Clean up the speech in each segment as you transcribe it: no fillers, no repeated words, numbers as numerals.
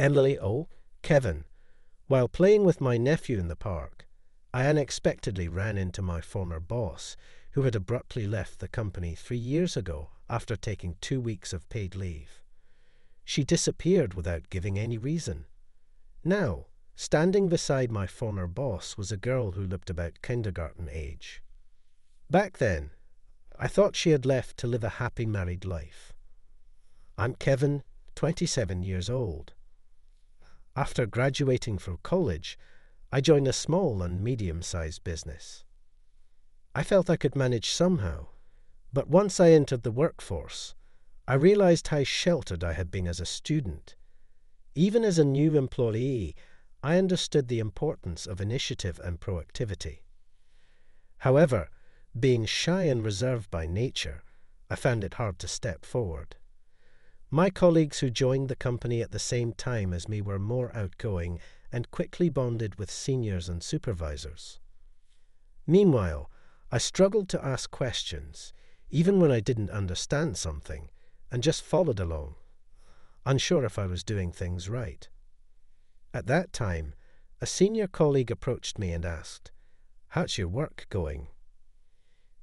Emily, oh, Kevin. While playing with my nephew in the park, I unexpectedly ran into my former boss, who had abruptly left the company 3 years ago after taking 2 weeks of paid leave. She disappeared without giving any reason. Now, standing beside my former boss was a girl who looked about kindergarten age. Back then, I thought she had left to live a happy married life. I'm Kevin, 27 years old. After graduating from college, I joined a small and medium-sized business. I felt I could manage somehow, but once I entered the workforce, I realized how sheltered I had been as a student. Even as a new employee, I understood the importance of initiative and proactivity. However, being shy and reserved by nature, I found it hard to step forward. My colleagues who joined the company at the same time as me were more outgoing and quickly bonded with seniors and supervisors. Meanwhile, I struggled to ask questions, even when I didn't understand something, and just followed along, unsure if I was doing things right. At that time, a senior colleague approached me and asked, "How's your work going?"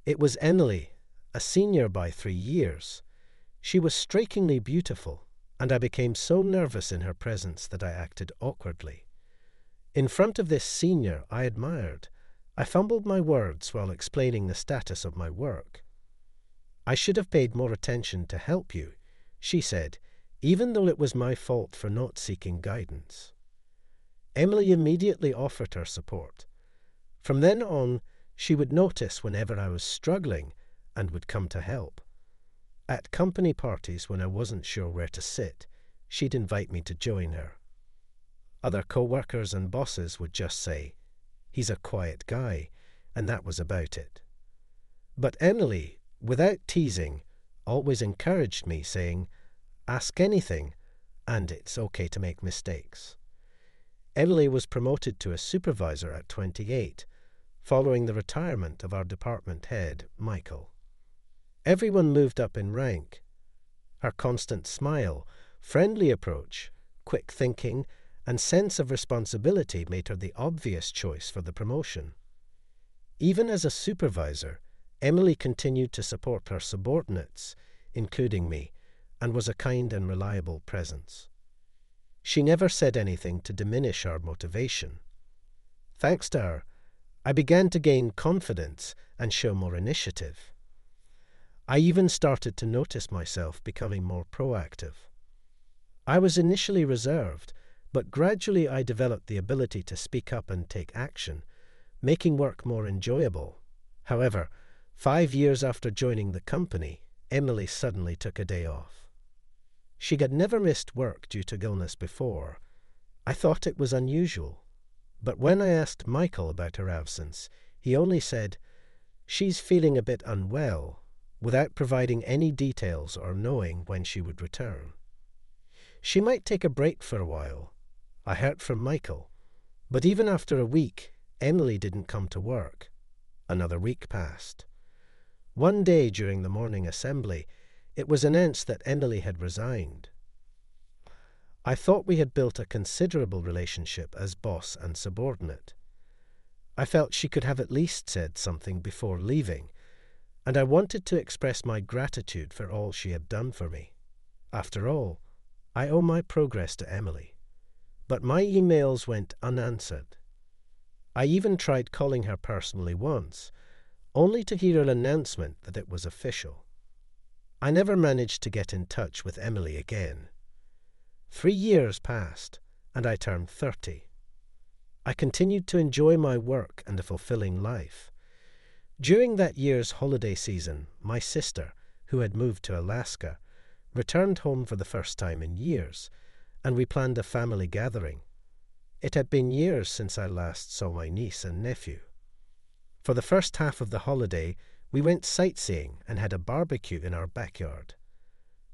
It was Emily, a senior by 3 years. She was strikingly beautiful, and I became so nervous in her presence that I acted awkwardly. In front of this senior I admired, I fumbled my words while explaining the status of my work. "I should have paid more attention to help you," she said, even though it was my fault for not seeking guidance. Emily immediately offered her support. From then on, she would notice whenever I was struggling and would come to help. At company parties when I wasn't sure where to sit, she'd invite me to join her. Other co-workers and bosses would just say, "He's a quiet guy," and that was about it. But Emily, without teasing, always encouraged me, saying, "Ask anything, and it's okay to make mistakes." Emily was promoted to a supervisor at 28, following the retirement of our department head, Michael. Everyone moved up in rank. Her constant smile, friendly approach, quick thinking, and sense of responsibility made her the obvious choice for the promotion. Even as a supervisor, Emily continued to support her subordinates, including me, and was a kind and reliable presence. She never said anything to diminish our motivation. Thanks to her, I began to gain confidence and show more initiative. I even started to notice myself becoming more proactive. I was initially reserved, but gradually I developed the ability to speak up and take action, making work more enjoyable. However, 5 years after joining the company, Emily suddenly took a day off. She had never missed work due to illness before. I thought it was unusual, but when I asked Michael about her absence, he only said, "She's feeling a bit unwell," without providing any details or knowing when she would return. She might take a break for a while. I heard from Michael, but even after a week, Emily didn't come to work. Another week passed. One day during the morning assembly, it was announced that Emily had resigned. I thought we had built a considerable relationship as boss and subordinate. I felt she could have at least said something before leaving, and I wanted to express my gratitude for all she had done for me. After all, I owe my progress to Emily. But my emails went unanswered. I even tried calling her personally once, only to hear an announcement that it was official. I never managed to get in touch with Emily again. 3 years passed, and I turned 30. I continued to enjoy my work and a fulfilling life. During that year's holiday season, my sister, who had moved to Alaska, returned home for the first time in years, and we planned a family gathering. It had been years since I last saw my niece and nephew. For the first half of the holiday, we went sightseeing and had a barbecue in our backyard.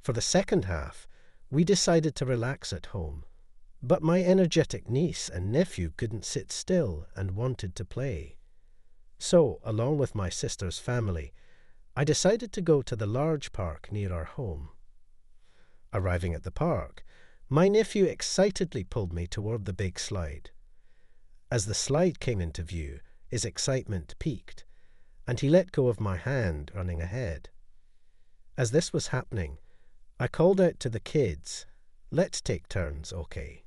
For the second half, we decided to relax at home, but my energetic niece and nephew couldn't sit still and wanted to play. So, along with my sister's family, I decided to go to the large park near our home. Arriving at the park, My nephew excitedly pulled me toward the big slide. As the slide came into view, his excitement peaked, and he let go of my hand, running ahead. As this was happening, I called out to the kids, "Let's take turns, okay?"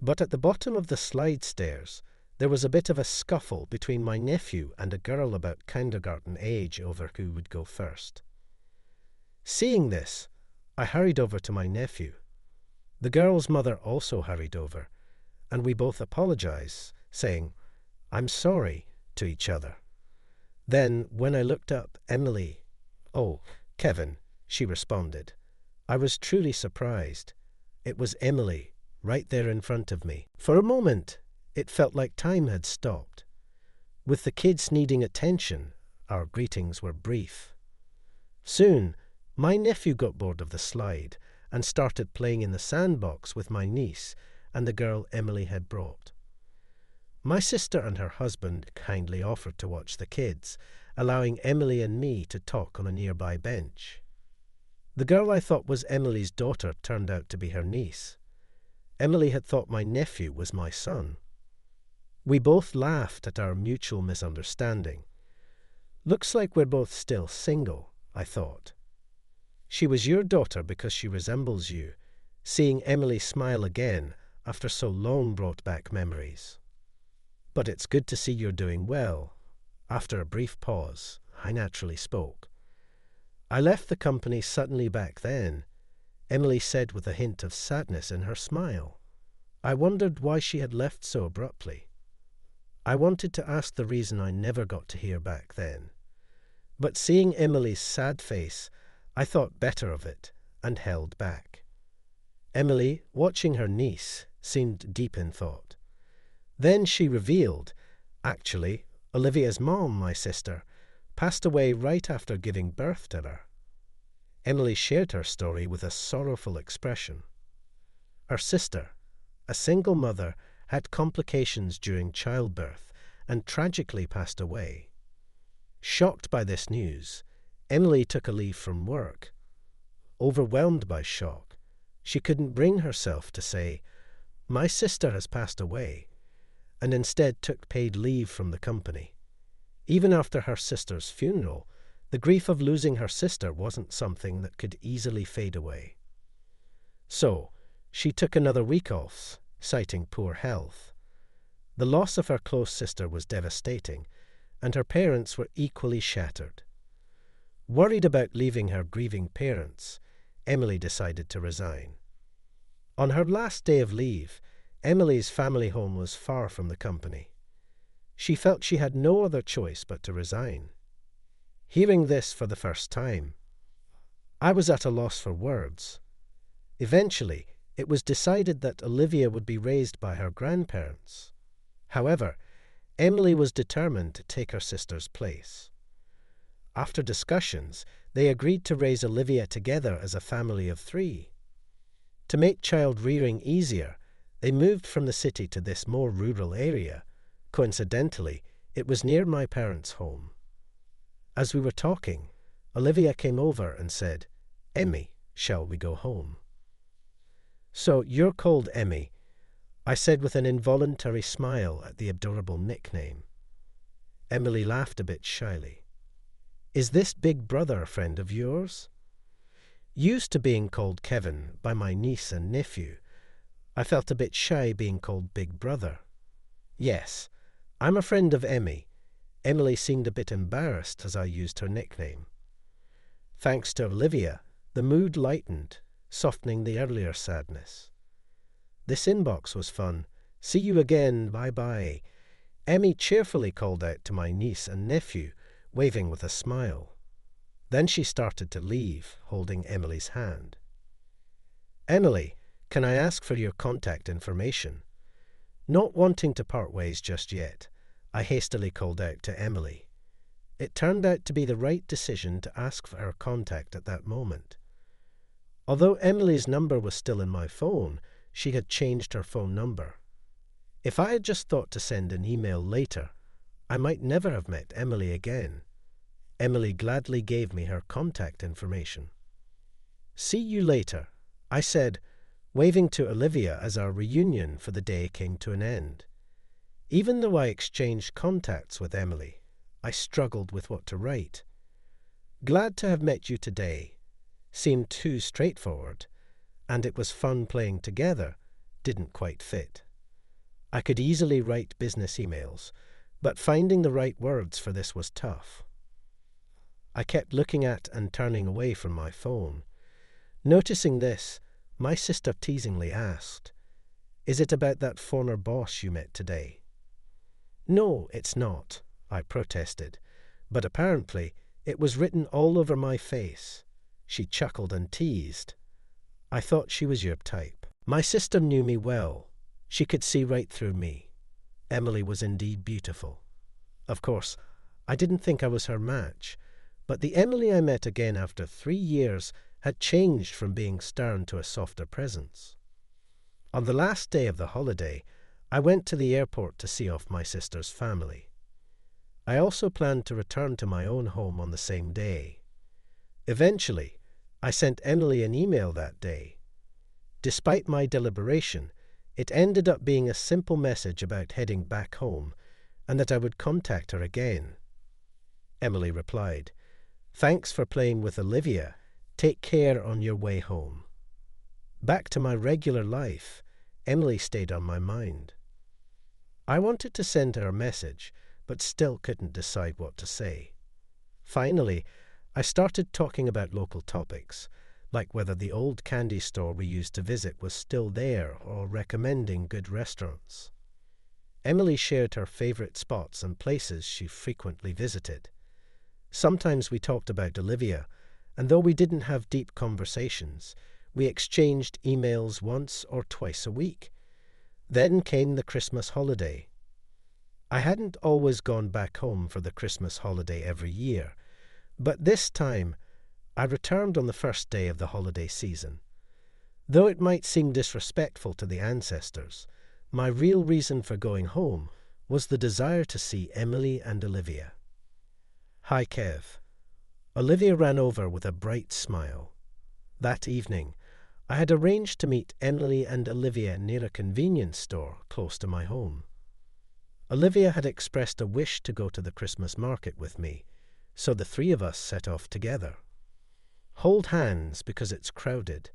But at the bottom of the slide stairs, there was a bit of a scuffle between my nephew and a girl about kindergarten age over who would go first. Seeing this, I hurried over to my nephew. The girl's mother also hurried over, and we both apologized, saying, "I'm sorry," to each other. Then, when I looked up, Emily, "Oh, Kevin," she responded. I was truly surprised. It was Emily, right there in front of me. For a moment, it felt like time had stopped. With the kids needing attention, our greetings were brief. Soon, my nephew got bored of the slide and started playing in the sandbox with my niece and the girl Emily had brought. My sister and her husband kindly offered to watch the kids, allowing Emily and me to talk on a nearby bench. The girl I thought was Emily's daughter turned out to be her niece. Emily had thought my nephew was my son. We both laughed at our mutual misunderstanding. Looks like we're both still single, I thought. She was your daughter because she resembles you. Seeing Emily smile again after so long brought back memories. But it's good to see you're doing well. After a brief pause, I naturally spoke. I left the company suddenly back then, Emily said with a hint of sadness in her smile. I wondered why she had left so abruptly. I wanted to ask the reason I never got to hear back then. But seeing Emily's sad face, I thought better of it and held back. Emily, watching her niece, seemed deep in thought. Then she revealed, actually, Olivia's mom, my sister, passed away right after giving birth to her. Emily shared her story with a sorrowful expression. Her sister, a single mother, had complications during childbirth and tragically passed away. Shocked by this news, Emily took a leave from work. Overwhelmed by shock, she couldn't bring herself to say, "My sister has passed away," and instead took paid leave from the company. Even after her sister's funeral, the grief of losing her sister wasn't something that could easily fade away. So, she took another week off, citing poor health. The loss of her close sister was devastating, and her parents were equally shattered. Worried about leaving her grieving parents, Emily decided to resign. On her last day of leave, Emily's family home was far from the company. She felt she had no other choice but to resign. Hearing this for the first time, I was at a loss for words. Eventually, it was decided that Olivia would be raised by her grandparents. However, Emily was determined to take her sister's place. After discussions, they agreed to raise Olivia together as a family of 3. To make child rearing easier, they moved from the city to this more rural area. Coincidentally, it was near my parents' home. As we were talking, Olivia came over and said, "Emmy, shall we go home?" "So you're called Emmy," I said with an involuntary smile at the adorable nickname. Emily laughed a bit shyly. "Is this big brother a friend of yours?" Used to being called Kevin by my niece and nephew, I felt a bit shy being called big brother. "Yes, I'm a friend of Emmy." Emily seemed a bit embarrassed as I used her nickname. Thanks to Olivia, the mood lightened, softening the earlier sadness. "This inbox was fun. See you again, bye-bye." Emmy cheerfully called out to my niece and nephew, waving with a smile. Then she started to leave, holding Emily's hand. "Emily, can I ask for your contact information?" Not wanting to part ways just yet, I hastily called out to Emily. It turned out to be the right decision to ask for her contact at that moment. Although Emily's number was still in my phone, she had changed her phone number. If I had just thought to send an email later, I might never have met Emily again. Emily gladly gave me her contact information. "See you later," I said, waving to Olivia as our reunion for the day came to an end. Even though I exchanged contacts with Emily, I struggled with what to write. Glad to have met you today seemed too straightforward, and it was fun playing together didn't quite fit. I could easily write business emails, but finding the right words for this was tough. I kept looking at and turning away from my phone. Noticing this, my sister teasingly asked, "Is it about that former boss you met today?" "No, it's not," I protested, but apparently it was written all over my face. She chuckled and teased, "I thought she was your type." My sister knew me well. She could see right through me. Emily was indeed beautiful. Of course, I didn't think I was her match, but the Emily I met again after 3 years had changed from being stern to a softer presence. On the last day of the holiday, I went to the airport to see off my sister's family. I also planned to return to my own home on the same day. Eventually, I sent Emily an email that day. Despite my deliberation, it ended up being a simple message about heading back home and that I would contact her again. Emily replied, "Thanks for playing with Olivia. Take care on your way home." Back to my regular life, Emily stayed on my mind. I wanted to send her a message, but still couldn't decide what to say. Finally, I started talking about local topics, like whether the old candy store we used to visit was still there or recommending good restaurants. Emily shared her favorite spots and places she frequently visited. Sometimes we talked about Olivia, and though we didn't have deep conversations, we exchanged emails once or twice a week. Then came the Christmas holiday. I hadn't always gone back home for the Christmas holiday every year, but this time I returned on the first day of the holiday season. Though it might seem disrespectful to the ancestors, my real reason for going home was the desire to see Emily and Olivia. "Hi, Kev." Olivia ran over with a bright smile. That evening, I had arranged to meet Emily and Olivia near a convenience store close to my home. Olivia had expressed a wish to go to the Christmas market with me, so the 3 of us set off together. Hold hands because it's crowded.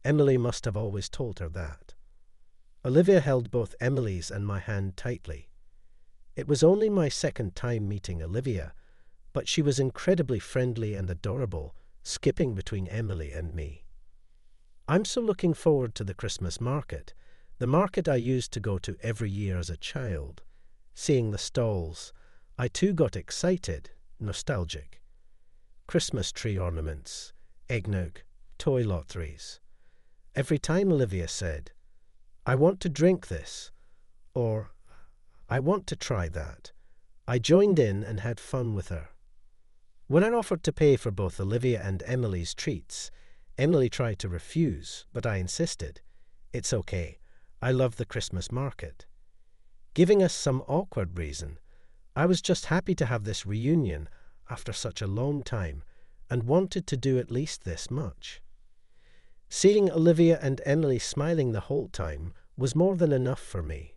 Emily must have always told her that. Olivia held both Emily's and my hand tightly. It was only my second time meeting Olivia, but she was incredibly friendly and adorable, skipping between Emily and me. I'm so looking forward to the Christmas market, the market I used to go to every year as a child. Seeing the stalls, I too got excited, nostalgic. Christmas tree ornaments, eggnog, toy lotteries. Every time Olivia said, "I want to drink this," or "I want to try that," I joined in and had fun with her. When I offered to pay for both Olivia and Emily's treats, Emily tried to refuse, but I insisted. "It's okay. I love the Christmas market." Giving us some awkward reason, I was just happy to have this reunion after such a long time and wanted to do at least this much. Seeing Olivia and Emily smiling the whole time was more than enough for me.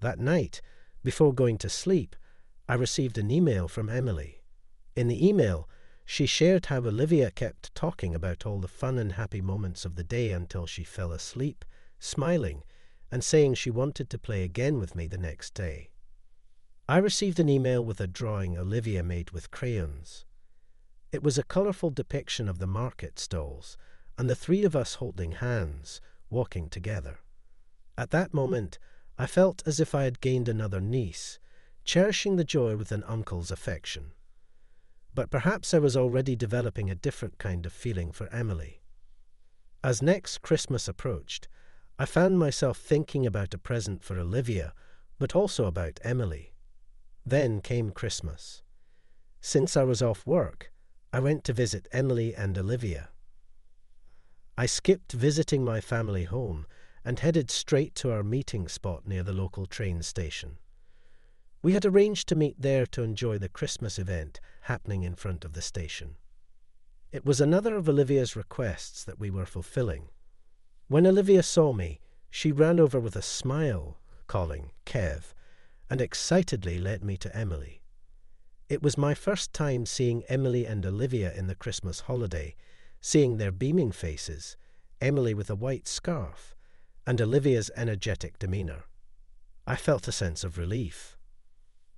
That night, before going to sleep, I received an email from Emily. In the email, she shared how Olivia kept talking about all the fun and happy moments of the day until she fell asleep, smiling, and saying she wanted to play again with me the next day. I received an email with a drawing Olivia made with crayons. It was a colourful depiction of the market stalls, and the 3 of us holding hands, walking together. At that moment, I felt as if I had gained another niece, cherishing the joy with an uncle's affection. But perhaps I was already developing a different kind of feeling for Emily. As next Christmas approached, I found myself thinking about a present for Olivia, but also about Emily. Then came Christmas. Since I was off work, I went to visit Emily and Olivia. I skipped visiting my family home and headed straight to our meeting spot near the local train station. We had arranged to meet there to enjoy the Christmas event happening in front of the station. It was another of Olivia's requests that we were fulfilling. When Olivia saw me, she ran over with a smile, calling Kev, and excitedly led me to Emily. It was my first time seeing Emily and Olivia in the Christmas holiday, seeing their beaming faces, Emily with a white scarf, and Olivia's energetic demeanour. I felt a sense of relief.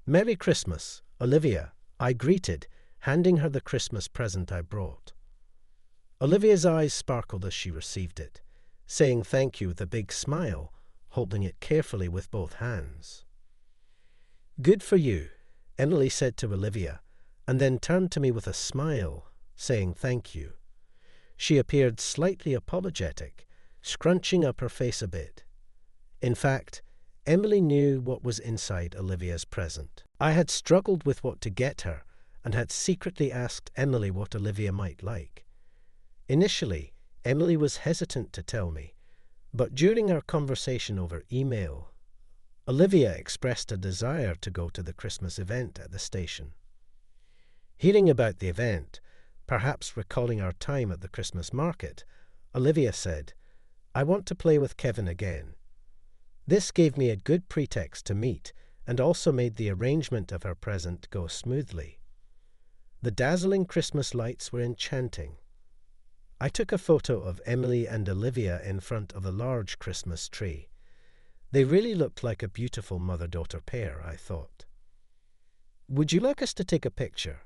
"Merry Christmas, Olivia," I greeted, handing her the Christmas present I brought. Olivia's eyes sparkled as she received it, saying thank you with a big smile, holding it carefully with both hands. "Good for you," Emily said to Olivia, and then turned to me with a smile, saying thank you. She appeared slightly apologetic, scrunching up her face a bit. In fact, Emily knew what was inside Olivia's present. I had struggled with what to get her, and had secretly asked Emily what Olivia might like. Initially, Emily was hesitant to tell me, but during our conversation over email, Olivia expressed a desire to go to the Christmas event at the station. Hearing about the event, perhaps recalling our time at the Christmas market, Olivia said, "I want to play with Kevin again." This gave me a good pretext to meet and also made the arrangement of her present go smoothly. The dazzling Christmas lights were enchanting. I took a photo of Emily and Olivia in front of a large Christmas tree. They really looked like a beautiful mother-daughter pair, I thought. "Would you like us to take a picture?"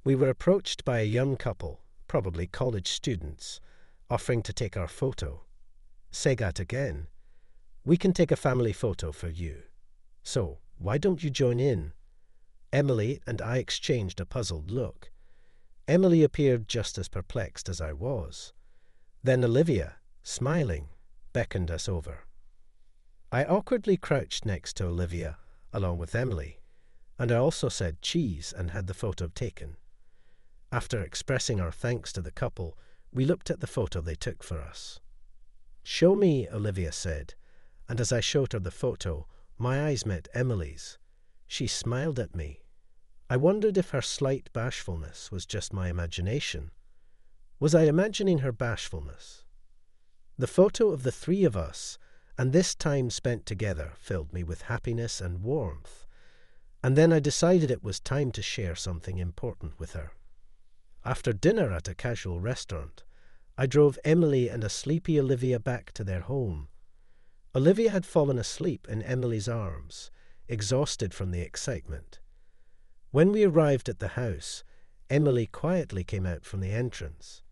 We were approached by a young couple, probably college students, offering to take our photo. Say that again. "We can take a family photo for you. So, why don't you join in?" Emily and I exchanged a puzzled look. Emily appeared just as perplexed as I was. Then Olivia, smiling, beckoned us over. I awkwardly crouched next to Olivia, along with Emily, and I also said cheese and had the photo taken. After expressing our thanks to the couple, we looked at the photo they took for us. "Show me," Olivia said, and as I showed her the photo, my eyes met Emily's. She smiled at me. I wondered if her slight bashfulness was just my imagination. Was I imagining her bashfulness? The photo of the three of us, and this time spent together, filled me with happiness and warmth. And then I decided it was time to share something important with her. After dinner at a casual restaurant, I drove Emily and a sleepy Olivia back to their home. Olivia had fallen asleep in Emily's arms, exhausted from the excitement. When we arrived at the house, Emily quietly came out from the entrance.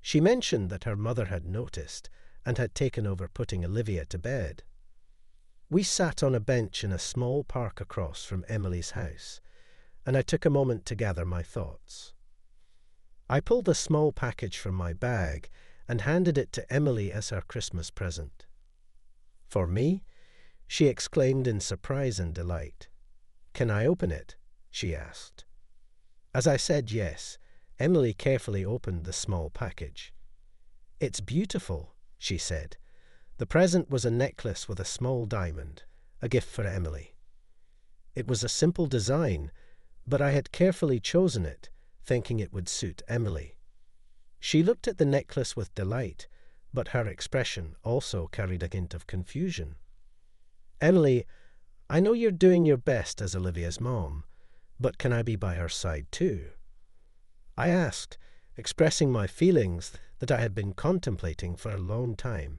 She mentioned that her mother had noticed and had taken over putting Olivia to bed. We sat on a bench in a small park across from Emily's house, and I took a moment to gather my thoughts. I pulled a small package from my bag and handed it to Emily as her Christmas present. "For me?" she exclaimed in surprise and delight. "Can I open it?" she asked. As I said yes, Emily carefully opened the small package. "It's beautiful," she said. The present was a necklace with a small diamond, a gift for Emily. It was a simple design, but I had carefully chosen it, thinking it would suit Emily. She looked at the necklace with delight, but her expression also carried a hint of confusion. "Emily, I know you're doing your best as Olivia's mom, but can I be by her side too?" I asked, expressing my feelings that I had been contemplating for a long time.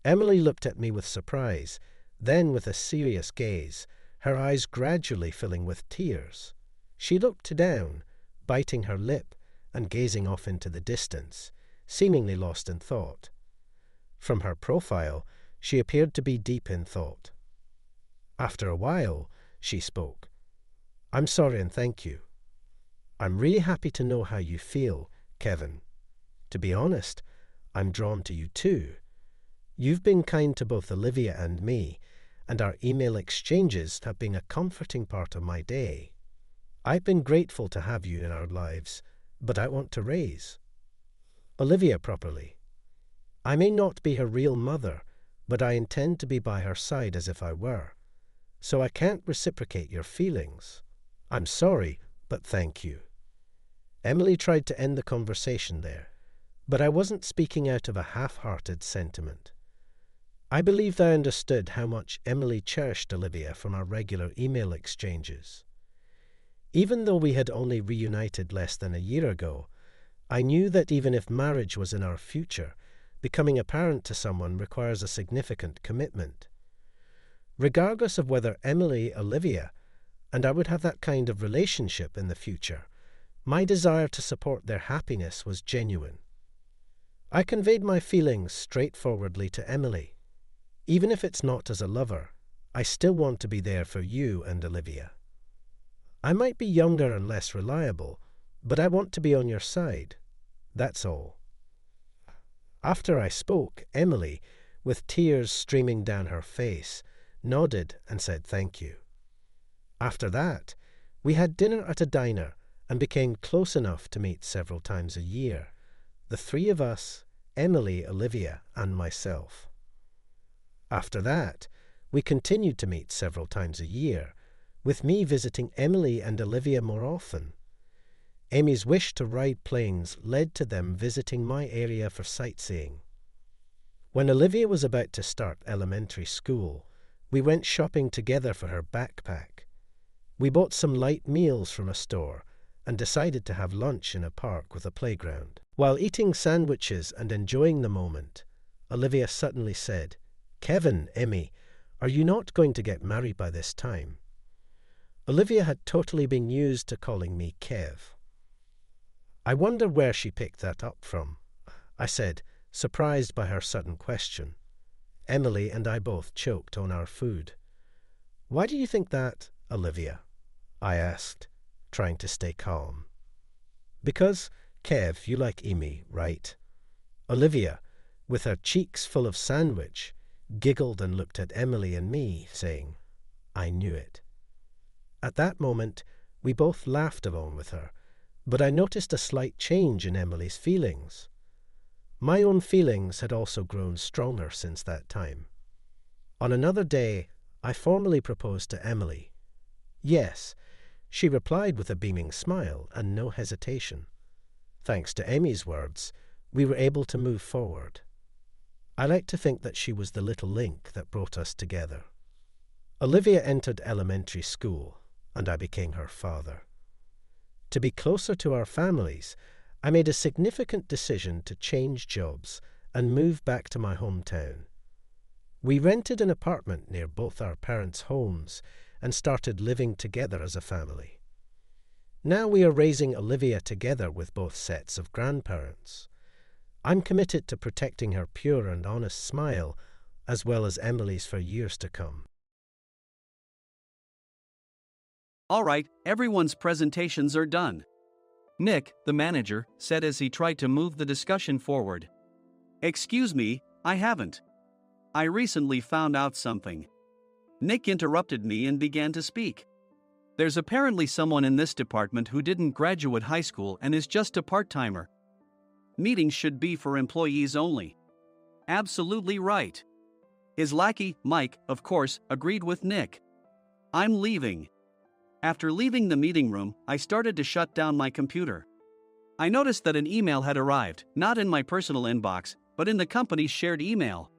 Emily looked at me with surprise, then with a serious gaze, her eyes gradually filling with tears. She looked down, biting her lip and gazing off into the distance, seemingly lost in thought. From her profile, she appeared to be deep in thought. After a while, she spoke. "I'm sorry and thank you. I'm really happy to know how you feel, Kevin. To be honest, I'm drawn to you too. You've been kind to both Olivia and me, and our email exchanges have been a comforting part of my day. I've been grateful to have you in our lives, but I want to raise Olivia properly. I may not be her real mother, but I intend to be by her side as if I were. So I can't reciprocate your feelings. I'm sorry, but thank you." Emily tried to end the conversation there, But I wasn't speaking out of a half-hearted sentiment. I believed I understood how much Emily cherished Olivia from our regular email exchanges. Even though we had only reunited less than a year ago, I knew that even if marriage was in our future, becoming a parent to someone requires a significant commitment. Regardless of whether Emily, Olivia, and I would have that kind of relationship in the future, my desire to support their happiness was genuine. I conveyed my feelings straightforwardly to Emily. Even if it's not as a lover, I still want to be there for you and Olivia. I might be younger and less reliable, but I want to be on your side. That's all. After I spoke, Emily, with tears streaming down her face, nodded and said thank you. After that, we had dinner at a diner and became close enough to meet several times a year. The three of us, Emily, Olivia, and myself. After that, we continued to meet several times a year, with me visiting Emily and Olivia more often. Amy's wish to ride planes led to them visiting my area for sightseeing. When Olivia was about to start elementary school, we went shopping together for her backpack. We bought some light meals from a store and decided to have lunch in a park with a playground. While eating sandwiches and enjoying the moment, Olivia suddenly said, "Kevin, Emmy, are you not going to get married by this time?" Olivia had totally been used to calling me Kev. "I wonder where she picked that up from," I said, surprised by her sudden question. Emily and I both choked on our food. "Why do you think that, Olivia?" I asked, trying to stay calm. "Because, Kev, you like Amy, right?" Olivia, with her cheeks full of sandwich, giggled and looked at Emily and me, saying, "I knew it." At that moment, we both laughed along with her, but I noticed a slight change in Emily's feelings. My own feelings had also grown stronger since that time. On another day, I formally proposed to Emily. Yes, she replied with a beaming smile and no hesitation. Thanks to Amy's words, we were able to move forward. I like to think that she was the little link that brought us together. Olivia entered elementary school, and I became her father. To be closer to our families, I made a significant decision to change jobs and move back to my hometown. We rented an apartment near both our parents' homes and started living together as a family. Now we are raising Olivia together with both sets of grandparents. I'm committed to protecting her pure and honest smile, as well as Emily's for years to come. All right, everyone's presentations are done. Nick, the manager, said as he tried to move the discussion forward. Excuse me, I haven't. I recently found out something. Nick interrupted me and began to speak. There's apparently someone in this department who didn't graduate high school and is just a part-timer. Meetings should be for employees only. Absolutely right. His lackey, Mike, of course, agreed with Nick. I'm leaving. After leaving the meeting room, I started to shut down my computer. I noticed that an email had arrived, not in my personal inbox, but in the company's shared email.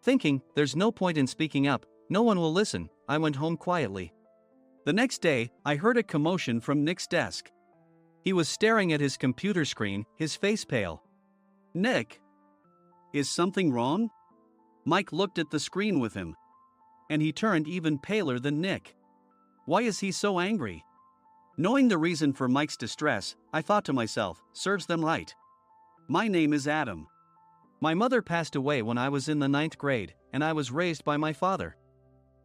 Thinking, there's no point in speaking up, no one will listen, I went home quietly. The next day, I heard a commotion from Nick's desk. He was staring at his computer screen, his face pale. Nick? Is something wrong? Mike looked at the screen with him. And he turned even paler than Nick. Why is he so angry? Knowing the reason for Mike's distress, I thought to myself, serves them right. My name is Adam. My mother passed away when I was in the 9th grade, and I was raised by my father.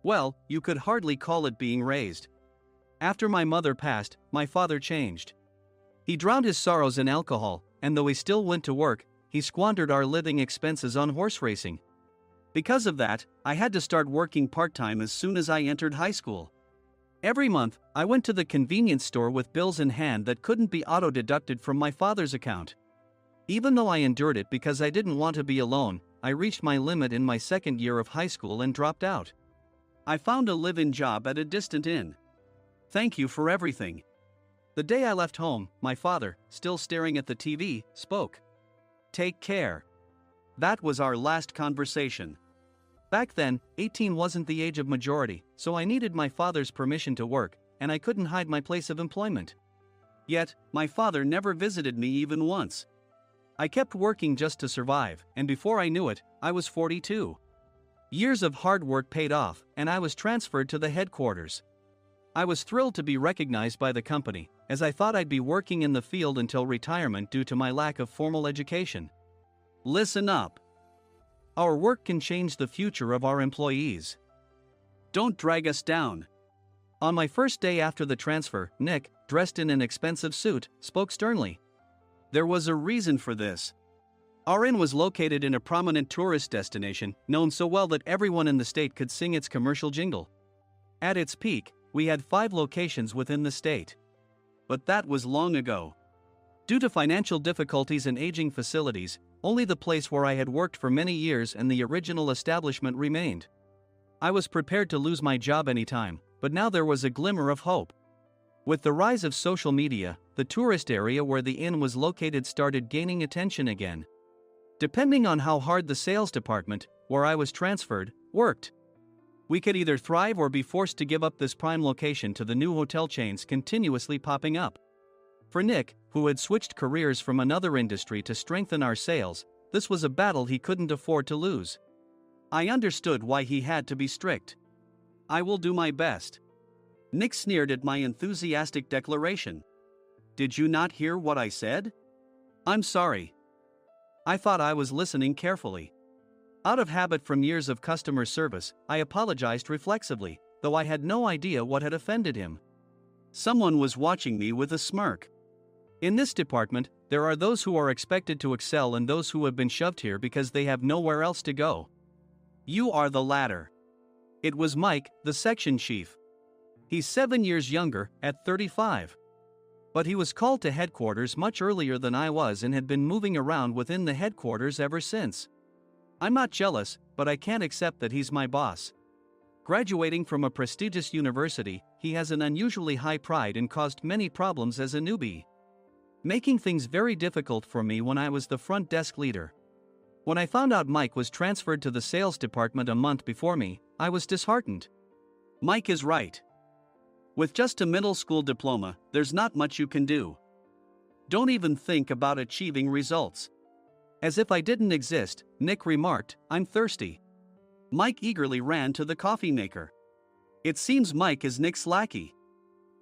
Well, you could hardly call it being raised. After my mother passed, my father changed. He drowned his sorrows in alcohol, and though he still went to work, he squandered our living expenses on horse racing. Because of that, I had to start working part-time as soon as I entered high school. Every month, I went to the convenience store with bills in hand that couldn't be auto-deducted from my father's account. Even though I endured it because I didn't want to be alone, I reached my limit in my second year of high school and dropped out. I found a live-in job at a distant inn. Thank you for everything. The day I left home, my father, still staring at the TV, spoke. Take care. That was our last conversation. Back then, 18 wasn't the age of majority, so I needed my father's permission to work, and I couldn't hide my place of employment. Yet, my father never visited me even once. I kept working just to survive, and before I knew it, I was 42. Years of hard work paid off, and I was transferred to the headquarters. I was thrilled to be recognized by the company, as I thought I'd be working in the field until retirement due to my lack of formal education. Listen up. Our work can change the future of our employees. Don't drag us down. On my first day after the transfer, Nick, dressed in an expensive suit, spoke sternly. There was a reason for this. Our inn was located in a prominent tourist destination, known so well that everyone in the state could sing its commercial jingle. At its peak, we had 5 locations within the state. But that was long ago. Due to financial difficulties and aging facilities, only the place where I had worked for many years and the original establishment remained. I was prepared to lose my job anytime, but now there was a glimmer of hope. With the rise of social media, the tourist area where the inn was located started gaining attention again. Depending on how hard the sales department, where I was transferred, worked, we could either thrive or be forced to give up this prime location to the new hotel chains continuously popping up. For Nick, who had switched careers from another industry to strengthen our sales, this was a battle he couldn't afford to lose. I understood why he had to be strict. I will do my best. Nick sneered at my enthusiastic declaration. Did you not hear what I said? I'm sorry. I thought I was listening carefully. Out of habit from years of customer service, I apologized reflexively, though I had no idea what had offended him. Someone was watching me with a smirk. In this department, there are those who are expected to excel and those who have been shoved here because they have nowhere else to go. You are the latter. It was Mike, the section chief. He's 7 years younger, at 35. But he was called to headquarters much earlier than I was and had been moving around within the headquarters ever since. I'm not jealous, but I can't accept that he's my boss. Graduating from a prestigious university, he has an unusually high pride and caused many problems as a newbie, making things very difficult for me when I was the front desk leader. When I found out Mike was transferred to the sales department a month before me, I was disheartened. Mike is right. With just a middle school diploma, there's not much you can do. Don't even think about achieving results. As if I didn't exist, Nick remarked, I'm thirsty. Mike eagerly ran to the coffee maker. It seems Mike is Nick's lackey.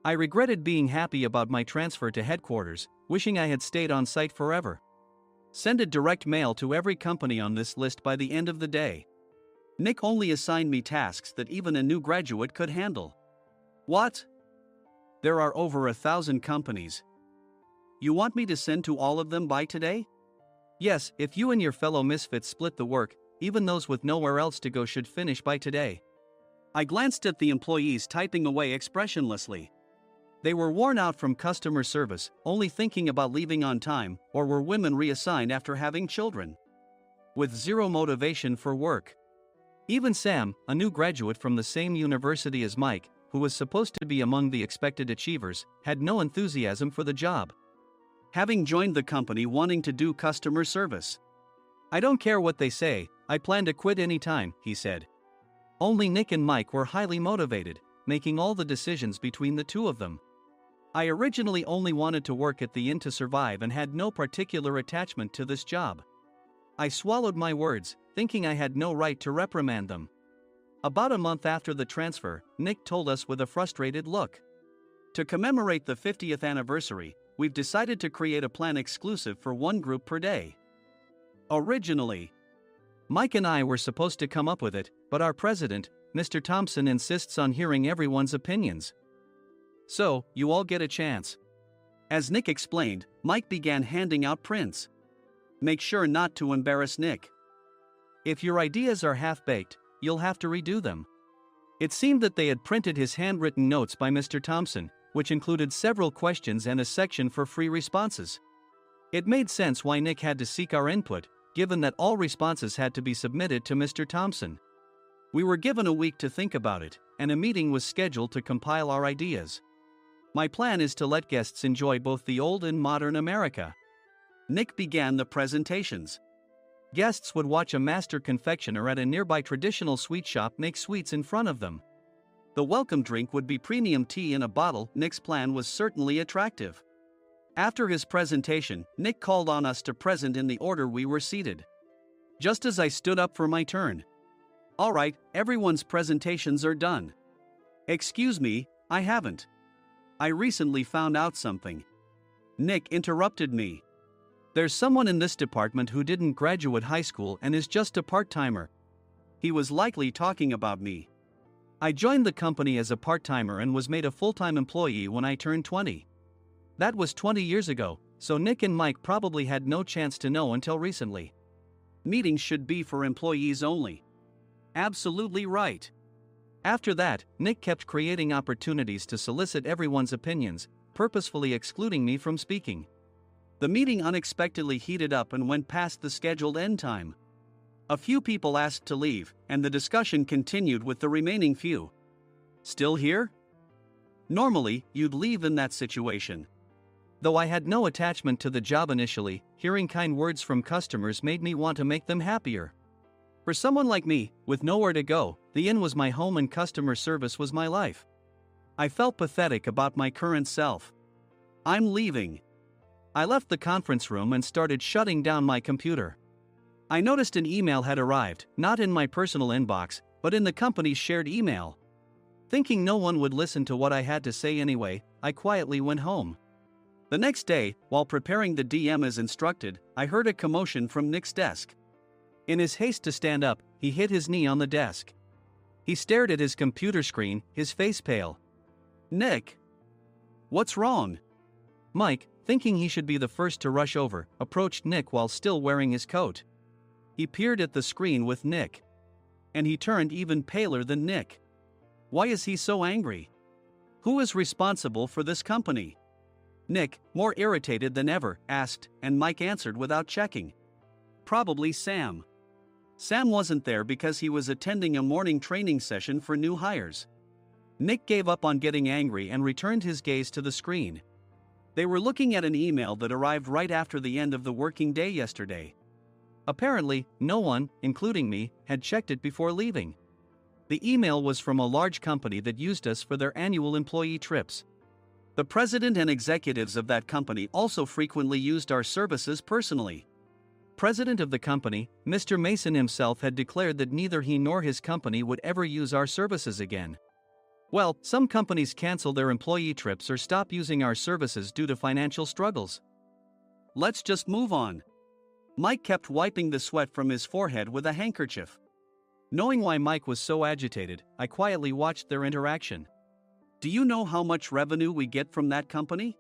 I regretted being happy about my transfer to headquarters, wishing I had stayed on site forever. Send a direct mail to every company on this list by the end of the day. Nick only assigned me tasks that even a new graduate could handle. What? There are over 1,000 companies. You want me to send to all of them by today? Yes, if you and your fellow misfits split the work, even those with nowhere else to go should finish by today. I glanced at the employees typing away expressionlessly. They were worn out from customer service, only thinking about leaving on time, or were women reassigned after having children, with zero motivation for work. Even Sam, a new graduate from the same university as Mike, who was supposed to be among the expected achievers, had no enthusiasm for the job, having joined the company wanting to do customer service. I don't care what they say, I plan to quit anytime, he said. Only Nick and Mike were highly motivated, making all the decisions between the two of them. I originally only wanted to work at the inn to survive and had no particular attachment to this job. I swallowed my words, thinking I had no right to reprimand them. About a month after the transfer, Nick told us with a frustrated look. To commemorate the 50th anniversary, we've decided to create a plan exclusive for one group per day. Originally, Mike and I were supposed to come up with it, but our president, Mr. Thompson, insists on hearing everyone's opinions. So, you all get a chance. As Nick explained, Mike began handing out prints. Make sure not to embarrass Nick. If your ideas are half-baked, you'll have to redo them. It seemed that they had printed his handwritten notes by Mr. Thompson, which included several questions and a section for free responses. It made sense why Nick had to seek our input, given that all responses had to be submitted to Mr. Thompson. We were given a week to think about it, and a meeting was scheduled to compile our ideas. My plan is to let guests enjoy both the old and modern America. Nick began the presentations. Guests would watch a master confectioner at a nearby traditional sweet shop make sweets in front of them. The welcome drink would be premium tea in a bottle. Nick's plan was certainly attractive. After his presentation, Nick called on us to present in the order we were seated. Just as I stood up for my turn. "All right, everyone's presentations are done." "Excuse me, I haven't. I recently found out something." Nick interrupted me. "There's someone in this department who didn't graduate high school and is just a part-timer." He was likely talking about me. I joined the company as a part-timer and was made a full-time employee when I turned 20. That was 20 years ago, so Nick and Mike probably had no chance to know until recently. Meetings should be for employees only. Absolutely right. After that, Nick kept creating opportunities to solicit everyone's opinions, purposefully excluding me from speaking. The meeting unexpectedly heated up and went past the scheduled end time. A few people asked to leave, and the discussion continued with the remaining few. "Still here?" Normally, you'd leave in that situation. Though I had no attachment to the job initially, hearing kind words from customers made me want to make them happier. For someone like me, with nowhere to go, the inn was my home and customer service was my life. I felt pathetic about my current self. "I'm leaving." I left the conference room and started shutting down my computer. I noticed an email had arrived, not in my personal inbox, but in the company's shared email. Thinking no one would listen to what I had to say anyway, I quietly went home. The next day, while preparing the DM as instructed, I heard a commotion from Nick's desk. In his haste to stand up, he hit his knee on the desk. He stared at his computer screen, his face pale. "Nick! What's wrong?" Mike, thinking he should be the first to rush over, approached Nick while still wearing his coat. He peered at the screen with Nick. And he turned even paler than Nick. Why is he so angry? Who is responsible for this company? Nick, more irritated than ever, asked, and Mike answered without checking. Probably Sam. Sam wasn't there because he was attending a morning training session for new hires. Nick gave up on getting angry and returned his gaze to the screen. They were looking at an email that arrived right after the end of the working day yesterday. Apparently, no one, including me, had checked it before leaving. The email was from a large company that used us for their annual employee trips. The president and executives of that company also frequently used our services personally. President of the company, Mr. Mason himself, had declared that neither he nor his company would ever use our services again. Well, some companies cancel their employee trips or stop using our services due to financial struggles. Let's just move on. Mike kept wiping the sweat from his forehead with a handkerchief. Knowing why Mike was so agitated, I quietly watched their interaction. Do you know how much revenue we get from that company?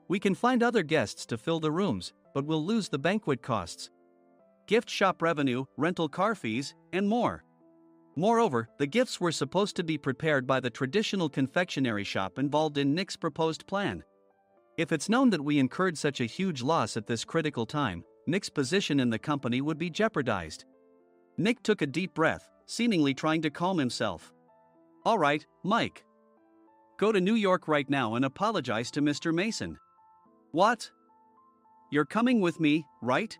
We can find other guests to fill the rooms, but we'll lose the banquet costs, gift shop revenue, rental car fees, and more. Moreover, the gifts were supposed to be prepared by the traditional confectionery shop involved in Nick's proposed plan. If it's known that we incurred such a huge loss at this critical time, Nick's position in the company would be jeopardized. Nick took a deep breath, seemingly trying to calm himself. All right, Mike. Go to New York right now and apologize to Mr. Mason. What? You're coming with me, right?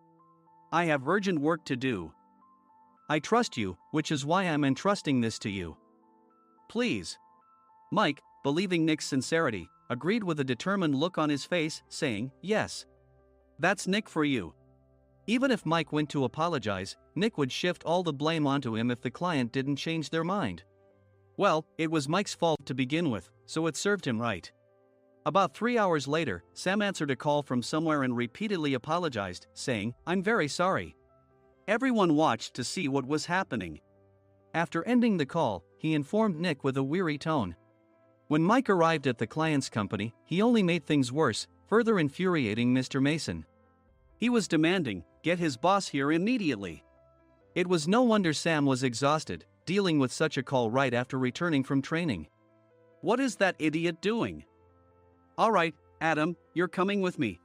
I have urgent work to do. I trust you, which is why I'm entrusting this to you. Please. Mike, believing Nick's sincerity, agreed with a determined look on his face, saying, yes. That's Nick for you. Even if Mike went to apologize, Nick would shift all the blame onto him if the client didn't change their mind. Well, it was Mike's fault to begin with, so it served him right. About 3 hours later, Sam answered a call from somewhere and repeatedly apologized, saying, I'm very sorry. Everyone watched to see what was happening. After ending the call, he informed Nick with a weary tone. When Mike arrived at the client's company, he only made things worse, further infuriating Mr. Mason. He was demanding, get his boss here immediately. It was no wonder Sam was exhausted, dealing with such a call right after returning from training. What is that idiot doing? All right, Adam, you're coming with me.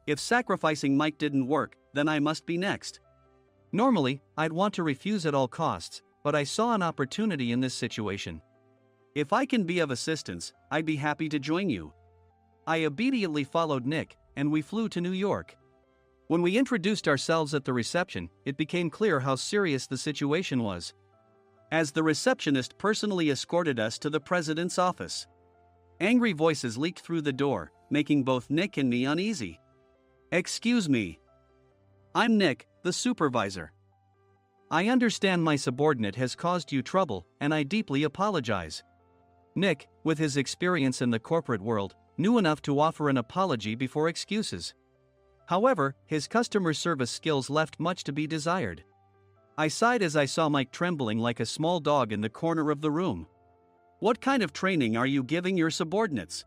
If sacrificing Mike didn't work, then I must be next. Normally, I'd want to refuse at all costs, but I saw an opportunity in this situation. If I can be of assistance, I'd be happy to join you. I obediently followed Nick, and we flew to New York. When we introduced ourselves at the reception, it became clear how serious the situation was, as the receptionist personally escorted us to the president's office. Angry voices leaked through the door, making both Nick and me uneasy. "Excuse me. I'm Nick, the supervisor. I understand my subordinate has caused you trouble, and I deeply apologize." Nick, with his experience in the corporate world, knew enough to offer an apology before excuses. However, his customer service skills left much to be desired. I sighed as I saw Mike trembling like a small dog in the corner of the room. "What kind of training are you giving your subordinates?"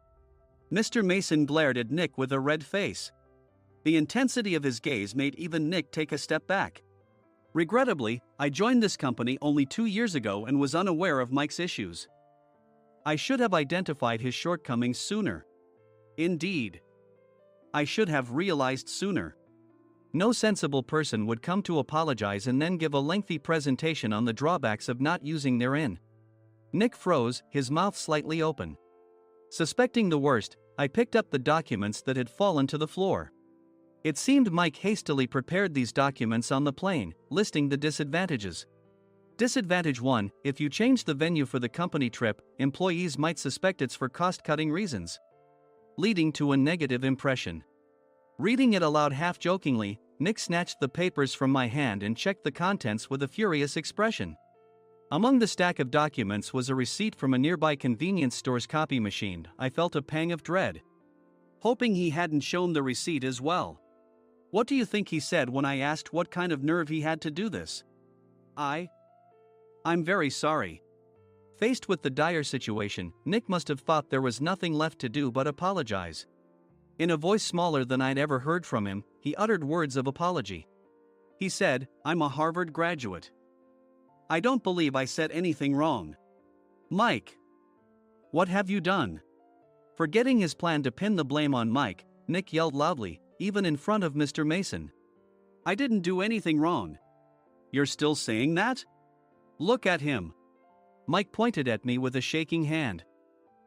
Mr. Mason glared at Nick with a red face. The intensity of his gaze made even Nick take a step back. Regrettably, I joined this company only 2 years ago and was unaware of Mike's issues. I should have identified his shortcomings sooner. Indeed, I should have realized sooner. No sensible person would come to apologize and then give a lengthy presentation on the drawbacks of not using their in. Nick froze, his mouth slightly open. Suspecting the worst, I picked up the documents that had fallen to the floor. It seemed Mike hastily prepared these documents on the plane, listing the disadvantages. Disadvantage 1: if you change the venue for the company trip, employees might suspect it's for cost-cutting reasons, leading to a negative impression. Reading it aloud half-jokingly, Nick snatched the papers from my hand and checked the contents with a furious expression. Among the stack of documents was a receipt from a nearby convenience store's copy machine. I felt a pang of dread, hoping he hadn't shown the receipt as well. What do you think he said when I asked what kind of nerve he had to do this? I'm very sorry." Faced with the dire situation, Nick must have thought there was nothing left to do but apologize. In a voice smaller than I'd ever heard from him, he uttered words of apology. He said, "I'm a Harvard graduate. I don't believe I said anything wrong." "Mike, what have you done?" Forgetting his plan to pin the blame on Mike, Nick yelled loudly, even in front of Mr. Mason. "I didn't do anything wrong." "You're still saying that? Look at him." Mike pointed at me with a shaking hand.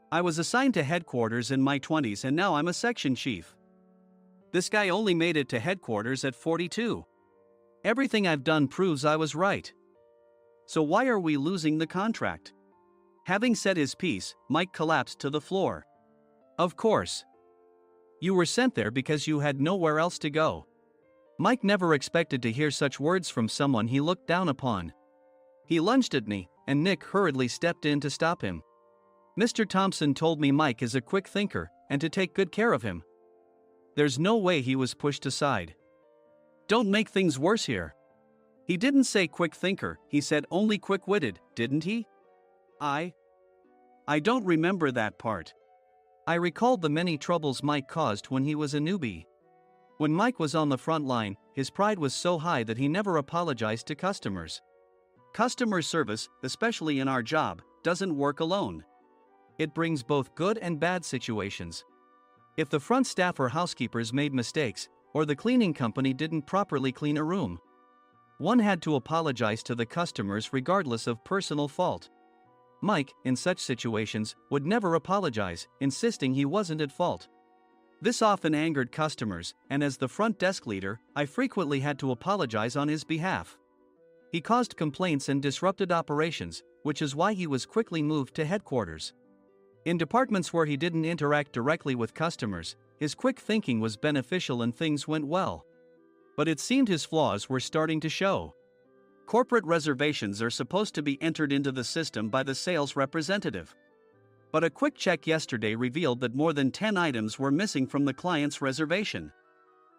"I was assigned to headquarters in my 20s and now I'm a section chief. This guy only made it to headquarters at 42. Everything I've done proves I was right. So why are we losing the contract?" Having said his piece, Mike collapsed to the floor. "Of course. You were sent there because you had nowhere else to go." Mike never expected to hear such words from someone he looked down upon. He lunged at me, and Nick hurriedly stepped in to stop him. "Mr. Thompson told me Mike is a quick thinker, and to take good care of him." There's no way he was pushed aside. "Don't make things worse here. He didn't say quick thinker, he said only quick-witted, didn't he?" I don't remember that part." I recalled the many troubles Mike caused when he was a newbie. When Mike was on the front line, his pride was so high that he never apologized to customers. Customer service, especially in our job, doesn't work alone. It brings both good and bad situations. If the front staff or housekeepers made mistakes, or the cleaning company didn't properly clean a room, one had to apologize to the customers regardless of personal fault. Mike, in such situations, would never apologize, insisting he wasn't at fault. This often angered customers, and as the front desk leader, I frequently had to apologize on his behalf. He caused complaints and disrupted operations, which is why he was quickly moved to headquarters. In departments where he didn't interact directly with customers, his quick thinking was beneficial and things went well. But it seemed his flaws were starting to show. Corporate reservations are supposed to be entered into the system by the sales representative. But a quick check yesterday revealed that more than 10 items were missing from the client's reservation.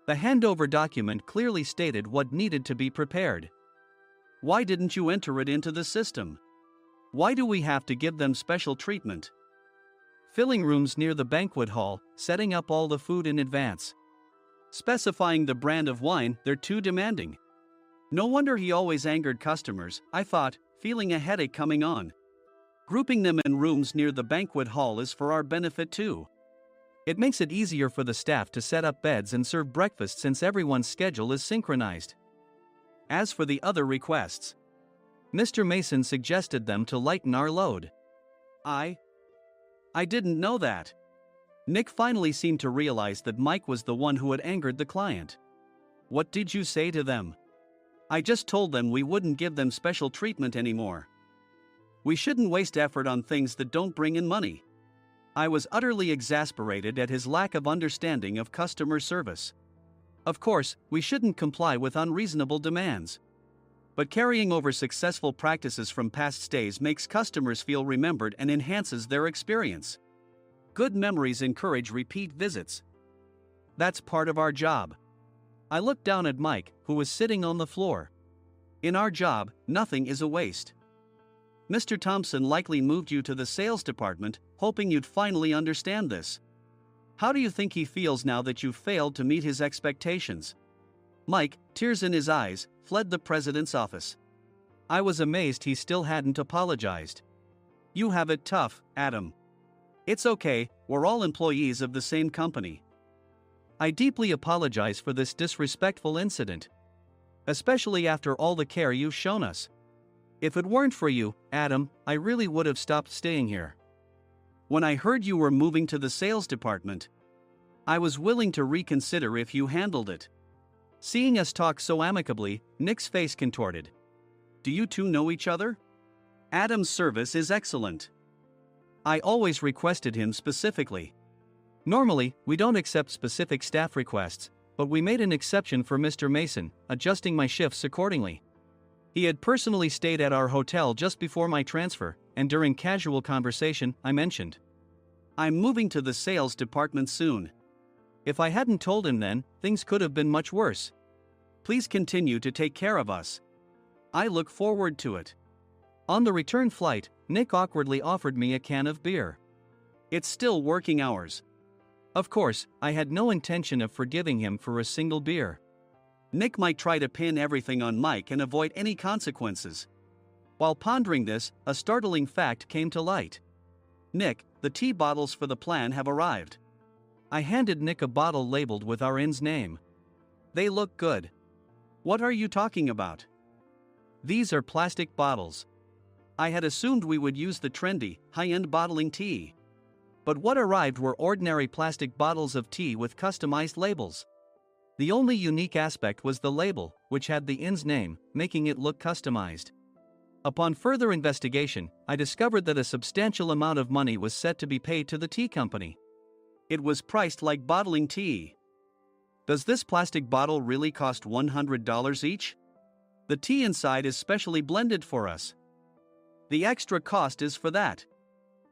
The handover document clearly stated what needed to be prepared. Why didn't you enter it into the system? Why do we have to give them special treatment? Filling rooms near the banquet hall, setting up all the food in advance. Specifying the brand of wine, they're too demanding. No wonder he always angered customers, I thought, feeling a headache coming on. Grouping them in rooms near the banquet hall is for our benefit too. It makes it easier for the staff to set up beds and serve breakfast since everyone's schedule is synchronized. As for the other requests, Mr. Mason suggested them to lighten our load. I didn't know that. Nick finally seemed to realize that Mike was the one who had angered the client. What did you say to them? I just told them we wouldn't give them special treatment anymore. We shouldn't waste effort on things that don't bring in money. I was utterly exasperated at his lack of understanding of customer service. Of course, we shouldn't comply with unreasonable demands. But carrying over successful practices from past stays makes customers feel remembered and enhances their experience. Good memories encourage repeat visits. That's part of our job. I looked down at Mike, who was sitting on the floor. In our job, nothing is a waste. Mr. Thompson likely moved you to the sales department, hoping you'd finally understand this. How do you think he feels now that you've failed to meet his expectations? Mike, tears in his eyes, fled the president's office. I was amazed he still hadn't apologized. You have it tough, Adam. It's okay, we're all employees of the same company. I deeply apologize for this disrespectful incident. Especially after all the care you've shown us. If it weren't for you, Adam, I really would have stopped staying here. When I heard you were moving to the sales department, I was willing to reconsider if you handled it. Seeing us talk so amicably, Nick's face contorted. Do you two know each other? Adam's service is excellent. I always requested him specifically. Normally, we don't accept specific staff requests, but we made an exception for Mr. Mason, adjusting my shifts accordingly. He had personally stayed at our hotel just before my transfer, and during casual conversation, I mentioned, I'm moving to the sales department soon. If I hadn't told him then, things could have been much worse. Please continue to take care of us. I look forward to it. On the return flight, Nick awkwardly offered me a can of beer. It's still working hours. Of course, I had no intention of forgiving him for a single beer. Nick might try to pin everything on Mike and avoid any consequences. While pondering this, a startling fact came to light. Nick, the tea bottles for the plan have arrived. I handed Nick a bottle labeled with our inn's name. They look good. What are you talking about? These are plastic bottles. I had assumed we would use the trendy, high-end bottling tea. But what arrived were ordinary plastic bottles of tea with customized labels. The only unique aspect was the label, which had the inn's name, making it look customized. Upon further investigation, I discovered that a substantial amount of money was set to be paid to the tea company. It was priced like bottling tea. Does this plastic bottle really cost $100 each? The tea inside is specially blended for us. The extra cost is for that.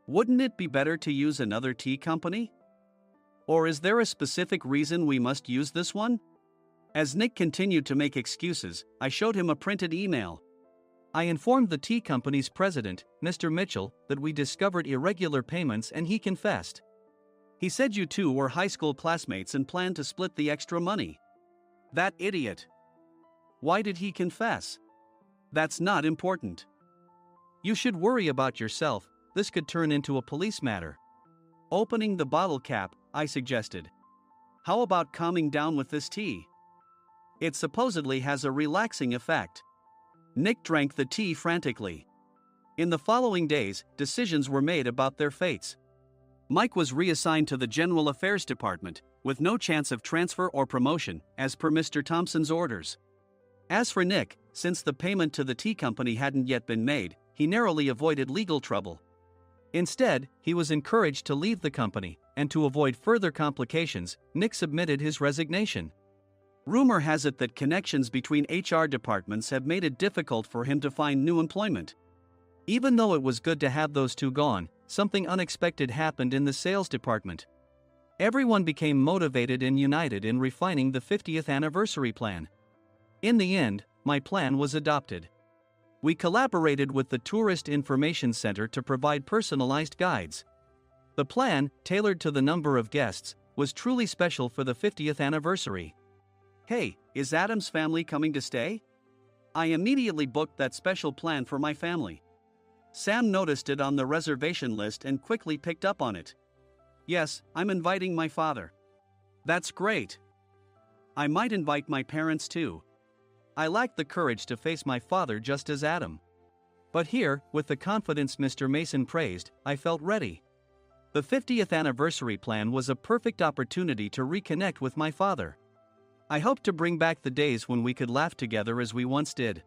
Wouldn't it be better to use another tea company? Or is there a specific reason we must use this one? As Nick continued to make excuses, I showed him a printed email. I informed the tea company's president, Mr. Mitchell, that we discovered irregular payments and he confessed. He said you two were high school classmates and planned to split the extra money. That idiot. Why did he confess? That's not important. You should worry about yourself, this could turn into a police matter. Opening the bottle cap, I suggested. How about calming down with this tea? It supposedly has a relaxing effect. Nick drank the tea frantically. In the following days, decisions were made about their fates. Mike was reassigned to the General Affairs Department, with no chance of transfer or promotion, as per Mr. Thompson's orders. As for Nick, since the payment to the tea company hadn't yet been made, he narrowly avoided legal trouble. Instead, he was encouraged to leave the company, and to avoid further complications, Nick submitted his resignation. Rumor has it that connections between HR departments have made it difficult for him to find new employment. Even though it was good to have those two gone, something unexpected happened in the sales department. Everyone became motivated and united in refining the 50th anniversary plan. In the end, my plan was adopted. We collaborated with the Tourist Information Center to provide personalized guides. The plan, tailored to the number of guests, was truly special for the 50th anniversary. Hey, is Adam's family coming to stay? I immediately booked that special plan for my family. Sam noticed it on the reservation list and quickly picked up on it. Yes, I'm inviting my father. That's great. I might invite my parents too. I lacked the courage to face my father just as Adam. But here, with the confidence Mr. Mason praised, I felt ready. The 50th anniversary plan was a perfect opportunity to reconnect with my father. I hope to bring back the days when we could laugh together as we once did.